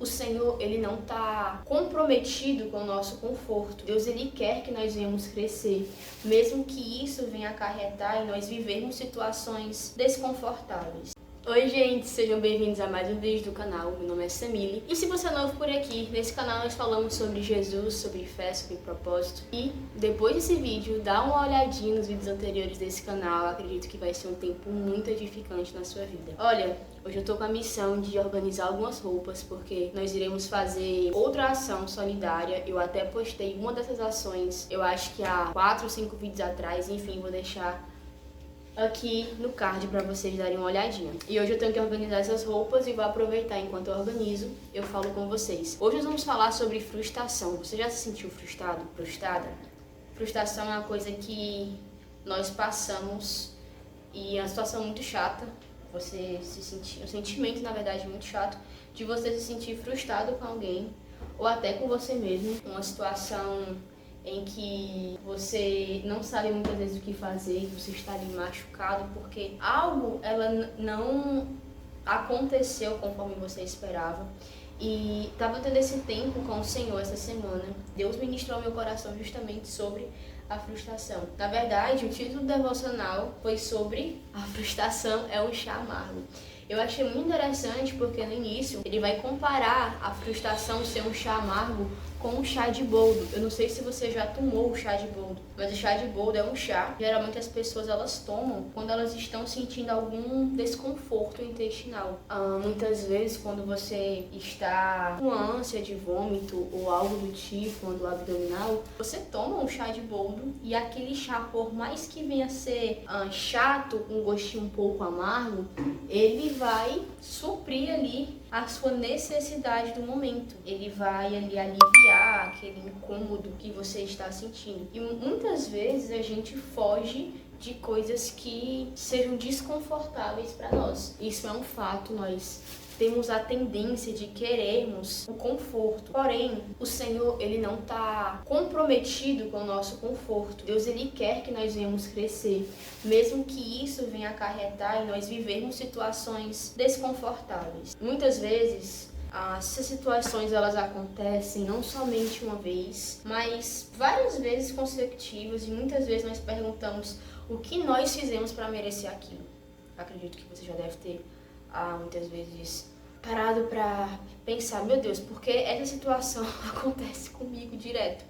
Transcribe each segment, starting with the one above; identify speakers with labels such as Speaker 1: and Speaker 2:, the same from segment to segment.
Speaker 1: O Senhor, Ele não está comprometido com o nosso conforto. Deus, Ele quer que nós venhamos crescer, mesmo que isso venha acarretar em nós vivermos situações desconfortáveis. Oi gente, sejam bem-vindos a mais um vídeo do canal. Meu nome é Samile e se você é novo por aqui, nesse canal nós falamos sobre Jesus, sobre fé, sobre propósito. E depois desse vídeo, dá uma olhadinha nos vídeos anteriores desse canal, acredito que vai ser um tempo muito edificante na sua vida. Olha, hoje eu tô com a missão de organizar algumas roupas, porque nós iremos fazer outra ação solidária. Eu até postei uma dessas ações, eu acho que há 4 ou 5 vídeos atrás, enfim, vou deixar aqui no card para vocês darem uma olhadinha. E hoje eu tenho que organizar essas roupas e vou aproveitar enquanto eu organizo, eu falo com vocês. Hoje nós vamos falar sobre frustração. Você já se sentiu frustrado, frustrada? Frustração é uma coisa que nós passamos e é uma situação muito chata. Você se sentir, um sentimento, na verdade, muito chato de você se sentir frustrado com alguém ou até com você mesmo. Uma situação em que você não sabe muitas vezes o que fazer, você está ali machucado porque algo não aconteceu conforme você esperava. E estava tendo esse tempo com o Senhor essa semana. Deus ministrou ao meu coração justamente sobre a frustração. Na verdade, o título do devocional foi sobre a frustração é um chá amargo. Eu achei muito interessante porque no início ele vai comparar a frustração ser um chá amargo com um chá de boldo. Eu não sei se você já tomou o chá de boldo, mas o chá de boldo é um chá. Geralmente as pessoas elas tomam quando elas estão sentindo algum desconforto intestinal. Muitas vezes quando você está com ânsia de vômito ou algo do tipo, do abdominal, você toma um chá de boldo e aquele chá, por mais que venha a ser chato, com um gostinho um pouco amargo, ele vai suprir ali a sua necessidade do momento. Ele vai ali aliviar aquele incômodo que você está sentindo. E muitas vezes a gente foge de coisas que sejam desconfortáveis para nós. Isso é um fato, nós temos a tendência de querermos o conforto. Porém, o Senhor, Ele não está comprometido com o nosso conforto. Deus, Ele quer que nós venhamos crescer, mesmo que isso venha acarretar em nós vivermos situações desconfortáveis. Muitas vezes, essas situações elas acontecem não somente uma vez, mas várias vezes consecutivas, e muitas vezes nós perguntamos o que nós fizemos para merecer aquilo. Acredito que você já deve ter muitas vezes parado para pensar, meu Deus, por que essa situação acontece comigo direto?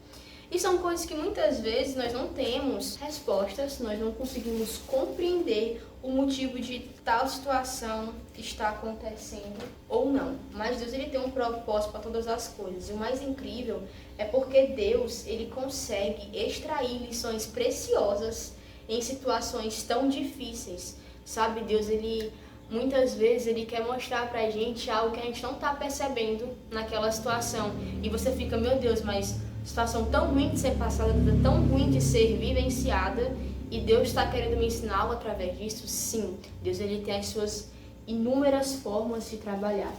Speaker 1: E são coisas que muitas vezes nós não temos respostas, nós não conseguimos compreender o motivo de tal situação estar acontecendo ou não. Mas Deus, Ele tem um propósito para todas as coisas. E o mais incrível é porque Deus, Ele consegue extrair lições preciosas em situações tão difíceis. Sabe, Deus, muitas vezes Ele quer mostrar pra gente algo que a gente não tá percebendo naquela situação. E você fica, meu Deus, mas situação tão ruim de ser passada, tão ruim de ser vivenciada, e Deus está querendo me ensinar algo através disso? Sim, Deus, Ele tem as suas inúmeras formas de trabalhar.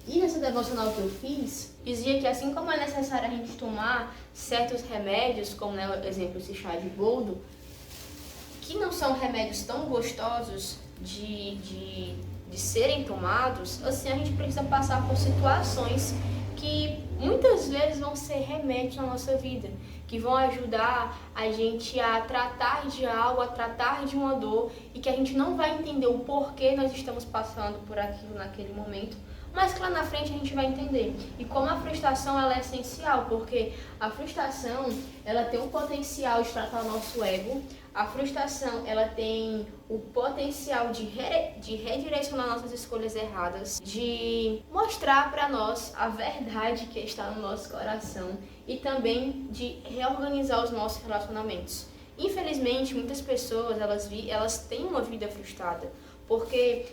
Speaker 1: E nessa devocional que eu fiz, dizia que assim como é necessário a gente tomar certos remédios, como, né, por exemplo, esse chá de boldo, que não são remédios tão gostosos de serem tomados, assim a gente precisa passar por situações que muitas vezes vão ser remédios na nossa vida, que vão ajudar a gente a tratar de algo, a tratar de uma dor, e que a gente não vai entender o porquê nós estamos passando por aquilo naquele momento, mas que lá na frente a gente vai entender. E como a frustração ela é essencial, porque a frustração ela tem o potencial de tratar o nosso ego, a frustração ela tem o potencial de redirecionar nossas escolhas erradas, de mostrar para nós a verdade que está no nosso coração e também de reorganizar os nossos relacionamentos. Infelizmente, muitas pessoas elas têm uma vida frustrada, porque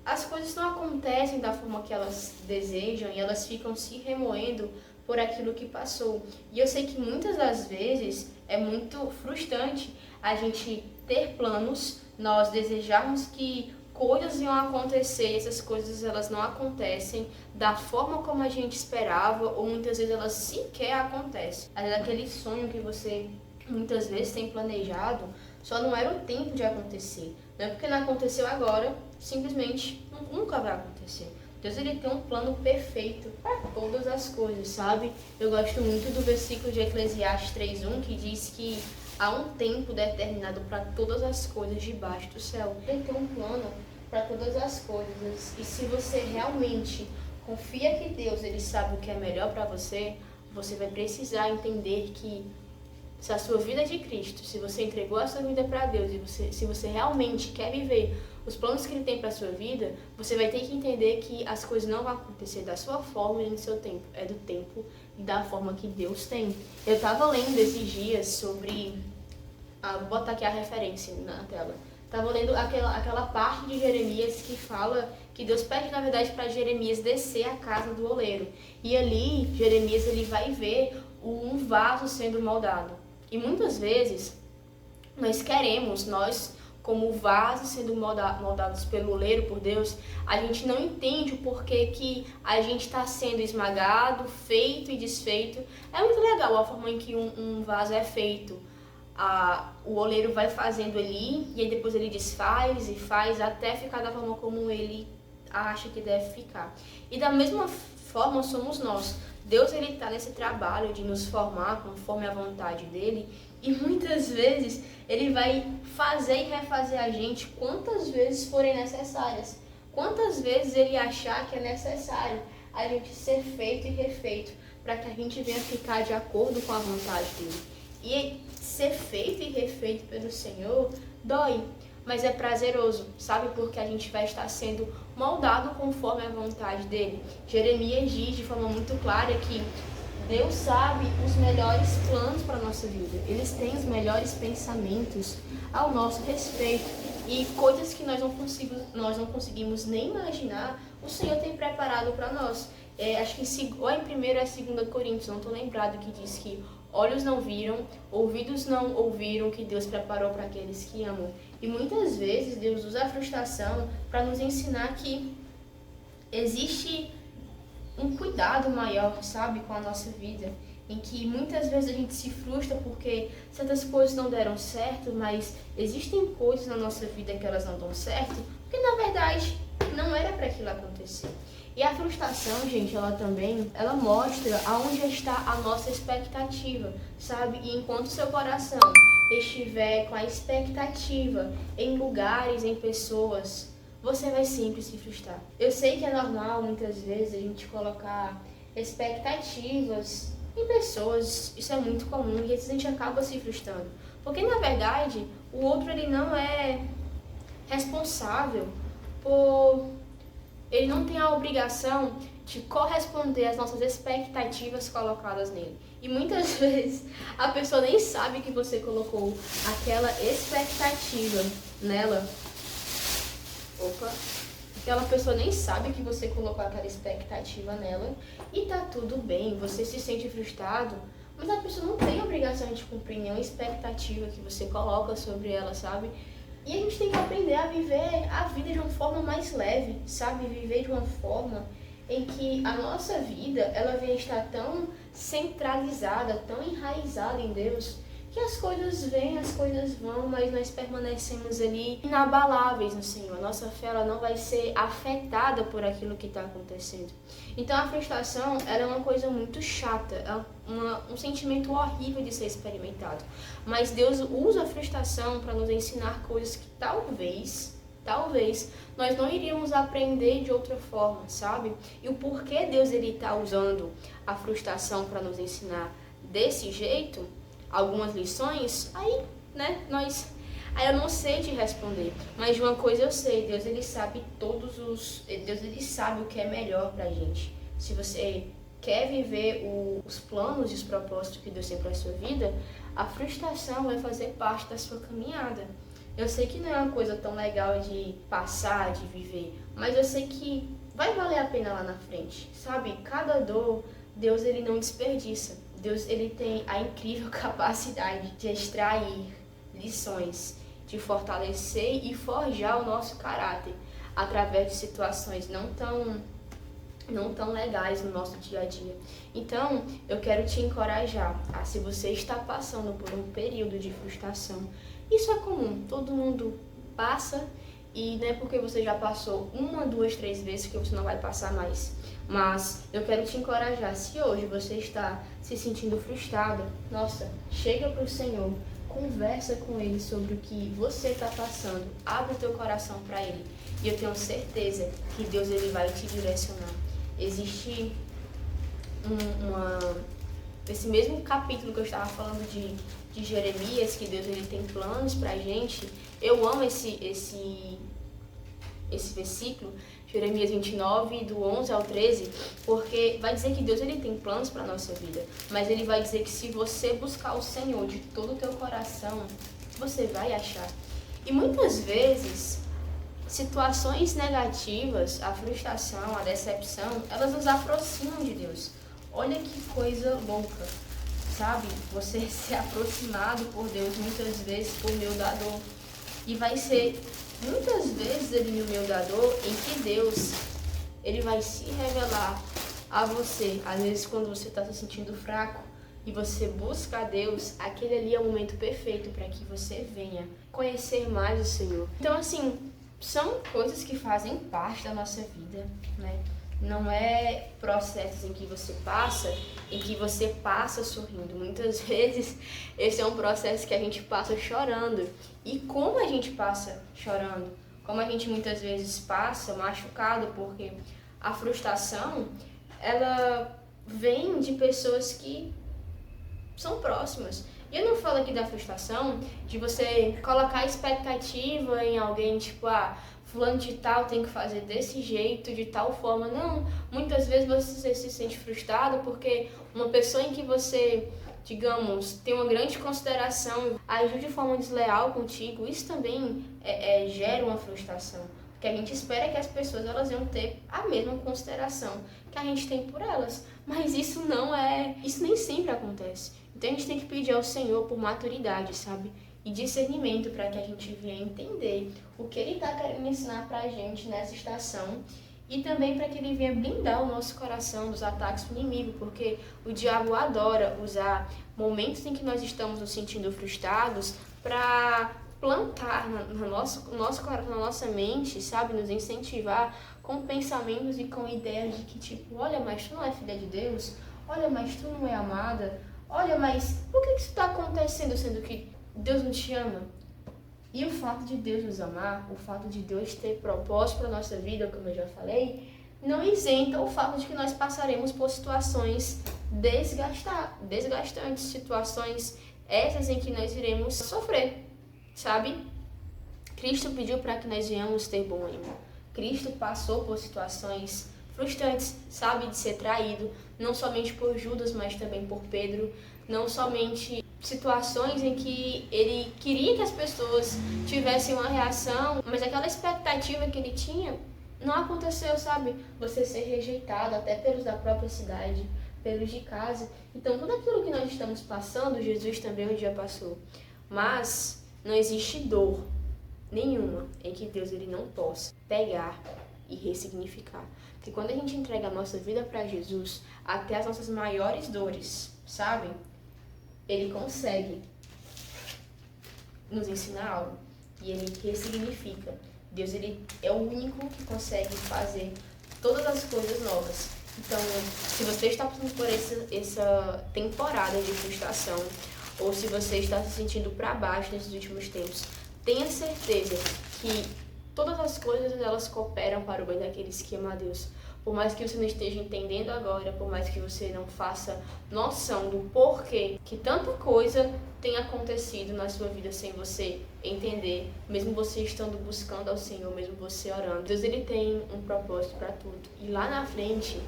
Speaker 1: as coisas não acontecem da forma que elas desejam e elas ficam se remoendo por aquilo que passou. E eu sei que muitas das vezes é muito frustrante a gente ter planos, nós desejarmos que coisas iam acontecer e essas coisas elas não acontecem da forma como a gente esperava, ou muitas vezes elas sequer acontecem. Às vezes aquele sonho que você muitas vezes tem planejado só não era o tempo de acontecer. Não é porque não aconteceu agora, simplesmente nunca vai acontecer. Deus ele tem um plano perfeito para todas as coisas, sabe? Eu gosto muito do versículo de Eclesiastes 3:1 que diz que há um tempo determinado para todas as coisas debaixo do céu. Ele tem um plano para todas as coisas. E se você realmente confia que Deus ele sabe o que é melhor para você, você vai precisar entender que se a sua vida é de Cristo, se você entregou a sua vida para Deus e se você realmente quer viver os planos que Ele tem para a sua vida, você vai ter que entender que as coisas não vão acontecer da sua forma e no seu tempo. É do tempo e da forma que Deus tem. Eu estava lendo esses dias sobre... vou botar aqui a referência na tela. Estava lendo aquela parte de Jeremias que fala que Deus pede, na verdade, para Jeremias descer à casa do oleiro. E ali, Jeremias ele vai ver um vaso sendo moldado. E muitas vezes, nós como vasos sendo moldados pelo oleiro, por Deus, a gente não entende o porquê que a gente está sendo esmagado, feito e desfeito. É muito legal a forma em que um vaso é feito. O oleiro vai fazendo ali e aí depois ele desfaz e faz até ficar da forma como ele acha que deve ficar. E da mesma forma somos nós. Deus ele está nesse trabalho de nos formar conforme a vontade dele e muitas vezes ele vai fazer e refazer a gente quantas vezes forem necessárias. Quantas vezes ele achar que é necessário a gente ser feito e refeito para que a gente venha ficar de acordo com a vontade dele. E ser feito e refeito pelo Senhor dói, mas é prazeroso, sabe? Porque a gente vai estar sendo moldado conforme a vontade dele. Jeremias diz de forma muito clara que Deus sabe os melhores planos para a nossa vida. Eles têm os melhores pensamentos ao nosso respeito. E coisas que nós não conseguimos nem imaginar, o Senhor tem preparado para nós. Acho que ou em 1º ou 2 Coríntios, não estou lembrado, que diz que olhos não viram, ouvidos não ouviram que Deus preparou para aqueles que amam. E muitas vezes Deus usa a frustração para nos ensinar que existe um cuidado maior, sabe, com a nossa vida. Em que muitas vezes a gente se frustra porque certas coisas não deram certo, mas existem coisas na nossa vida que elas não dão certo, porque na verdade não era para aquilo acontecer. E a frustração, gente, ela mostra aonde está a nossa expectativa, sabe? E enquanto seu coração estiver com a expectativa em lugares, em pessoas, você vai sempre se frustrar. Eu sei que é normal, muitas vezes, a gente colocar expectativas em pessoas, isso é muito comum, e às vezes a gente acaba se frustrando. Porque, na verdade, o outro ele não é responsável por... Ele não tem a obrigação de corresponder às nossas expectativas colocadas nele. E muitas vezes a pessoa nem sabe que você colocou aquela expectativa nela. Aquela pessoa nem sabe que você colocou aquela expectativa nela e tá tudo bem, você se sente frustrado, mas a pessoa não tem a obrigação de cumprir nenhuma expectativa que você coloca sobre ela, sabe? E a gente tem que aprender a viver a vida de uma forma mais leve, sabe? Viver de uma forma em que a nossa vida, ela venha estar tão centralizada, tão enraizada em Deus, que as coisas vêm, as coisas vão, mas nós permanecemos ali inabaláveis no Senhor. A nossa fé ela não vai ser afetada por aquilo que está acontecendo. Então a frustração ela é uma coisa muito chata, é um sentimento horrível de ser experimentado. Mas Deus usa a frustração para nos ensinar coisas que talvez nós não iríamos aprender de outra forma, sabe? E o porquê Deus ele está usando a frustração para nos ensinar desse jeito, algumas lições, aí eu não sei te responder, mas de uma coisa eu sei, Deus ele sabe Deus ele sabe o que é melhor pra gente. Se você quer viver os planos e os propósitos que Deus tem pra sua vida, a frustração vai fazer parte da sua caminhada. Eu sei que não é uma coisa tão legal de passar, de viver, mas eu sei que vai valer a pena lá na frente, sabe? Cada dor, Deus ele não desperdiça. Deus ele tem a incrível capacidade de extrair lições, de fortalecer e forjar o nosso caráter através de situações não tão legais no nosso dia a dia. Então, eu quero te encorajar se você está passando por um período de frustração. Isso é comum, todo mundo passa E não é porque você já passou 1, 2, 3 vezes que você não vai passar mais. Mas eu quero te encorajar, se hoje você está se sentindo frustrado, nossa, chega para o Senhor, conversa com Ele sobre o que você está passando, abre o teu coração para Ele. E eu tenho certeza que Deus ele vai te direcionar. Existe esse mesmo capítulo que eu estava falando de Jeremias, que Deus ele tem planos pra gente. Eu amo esse versículo, Jeremias 29, do 11 ao 13, porque vai dizer que Deus ele tem planos para nossa vida, mas ele vai dizer que se você buscar o Senhor de todo o teu coração, você vai achar. E muitas vezes, situações negativas, a frustração, a decepção, elas nos aproximam de Deus. Olha que coisa louca, sabe? Você ser aproximado por Deus muitas vezes por meio da dor. E vai ser muitas vezes ele no meio da dor em que Deus ele vai se revelar a você. Às vezes quando você está se sentindo fraco e você busca a Deus, aquele ali é o momento perfeito para que você venha conhecer mais o Senhor. Então assim, são coisas que fazem parte da nossa vida, né? Não é processos em que você passa sorrindo. Muitas vezes esse é um processo que a gente passa chorando. E como a gente passa chorando? Como a gente muitas vezes passa machucado, porque a frustração, ela vem de pessoas que são próximas. E eu não falo aqui da frustração de você colocar expectativa em alguém, tipo, fulano de tal tem que fazer desse jeito, de tal forma. Não, muitas vezes você se sente frustrado porque uma pessoa em que você, digamos, tem uma grande consideração, agiu de forma desleal contigo, isso também gera uma frustração. Porque a gente espera que as pessoas elas vão ter a mesma consideração que a gente tem por elas. Mas isso nem sempre acontece. Então a gente tem que pedir ao Senhor por maturidade, sabe? E discernimento para que a gente venha entender o que Ele está querendo ensinar para a gente nessa estação e também para que Ele venha blindar o nosso coração dos ataques do inimigo, porque o diabo adora usar momentos em que nós estamos nos sentindo frustrados para plantar no nosso coração, na nossa mente, sabe? Nos incentivar com pensamentos e com ideias de que tipo, olha, mas tu não é filha de Deus, olha, mas tu não é amada, olha, mas por que isso está acontecendo sendo que Deus não te ama? E o fato de Deus nos amar, o fato de Deus ter propósito para a nossa vida, como eu já falei, não isenta o fato de que nós passaremos por situações desgastantes, situações essas em que nós iremos sofrer, sabe? Cristo pediu para que nós venhamos ter bom ânimo. Cristo passou por situações frustrantes, sabe? De ser traído, não somente por Judas, mas também por Pedro, não somente situações em que ele queria que as pessoas tivessem uma reação, mas aquela expectativa que ele tinha não aconteceu, sabe? Você ser rejeitado até pelos da própria cidade, pelos de casa. Então, tudo aquilo que nós estamos passando, Jesus também um dia passou. Mas não existe dor nenhuma em que Deus ele não possa pegar e ressignificar. Porque quando a gente entrega a nossa vida para Jesus, até as nossas maiores dores, sabe? Ele consegue nos ensinar algo e ele ressignifica. Deus ele é o único que consegue fazer todas as coisas novas. Então, se você está passando por essa temporada de frustração ou se você está se sentindo para baixo nesses últimos tempos, tenha certeza que todas as coisas elas cooperam para o bem daqueles que amam a Deus. Por mais que você não esteja entendendo agora, por mais que você não faça noção do porquê que tanta coisa tem acontecido na sua vida sem você entender, mesmo você estando buscando ao Senhor, mesmo você orando, Deus ele tem um propósito para tudo. E lá na frente,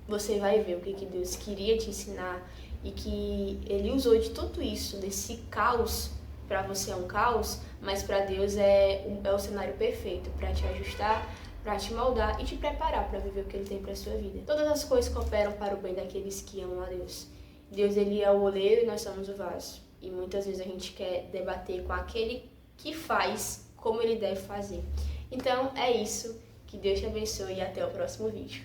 Speaker 1: você vai ver o que Deus queria te ensinar e que Ele usou de tudo isso, desse caos. Para você é um caos, mas para Deus é o cenário perfeito para te ajustar, para te moldar e te preparar para viver o que Ele tem para sua vida. Todas as coisas cooperam para o bem daqueles que amam a Deus. Deus ele é o oleiro e nós somos o vaso. E muitas vezes a gente quer debater com aquele que faz como ele deve fazer. Então é isso. Que Deus te abençoe e até o próximo vídeo.